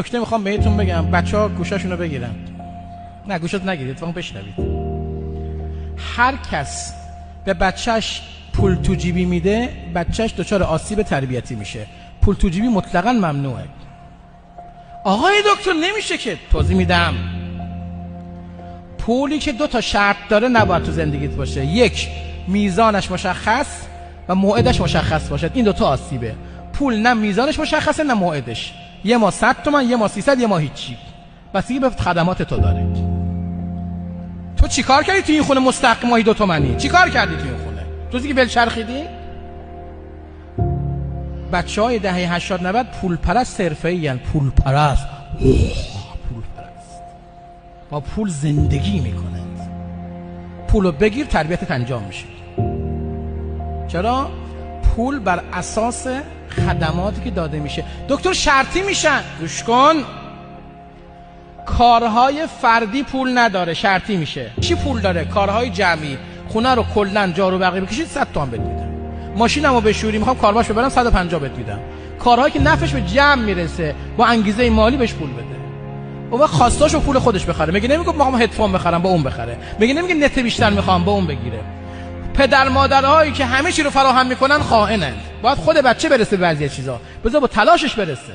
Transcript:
نکته میخوام بهتون بگم، بچه‌ها گوشاشونو بگیرن. نه گوشات نگیرید، فقط بشنوید. هر کس به بچهش پول تو جیبی میده، بچهش دچار آسیب تربیتی میشه. پول تو جیبی مطلقاً ممنوعه. آقای دکتر نمیشه که. توضیح میدم. پولی که دو تا شرط داره نباید تو زندگیت باشه. یک، میزانش مشخص و موعدش مشخص باشد. این دو تا آسیبه. پول نه میزانش مشخصه نه موعدش. یه ماه 100 تومن، یه ماه 300، یه ماه هیچی. بستگی به خدمات تو داره. تو چیکار کردی تو این خونه مستقیم ماهی 2 تومنی؟ چیکار کردی تو این خونه؟ روزی که بلچرخیدی؟ بچهای دهه 80 90 پول پرست حرفه‌ای ان. پول پرست. پول پرست. با پول زندگی میکنند. پولو بگیر تربیتت انجام میشه. چرا؟ پول بر اساس خدماتی که داده میشه. دکتر شرطی میشن. گوش کن. کارهای فردی پول نداره، شرطی میشه. چی پول داره؟ کارهای جمعی. خونه رو کلا جارو برقی بکشید 100 تومن بهت میدم. ماشینمو بشوری میخوام کارباش ببرم 150 بهت میدم. کارهایی که نفعش به جمع میرسه با انگیزه مالی بهش پول بده. اون وقت خواستاشو پول خودش بخره. میگه نمیگم میخوام هدفون بخرم با اون بخره. میگه نمیگه نت بیشتر میخوام با اون بگیره. پدر مادرهایی که همه چی رو فراهم میکنن خائنند. باید خود بچه برسه به بعضی چیزا. بذار با تلاشش برسه.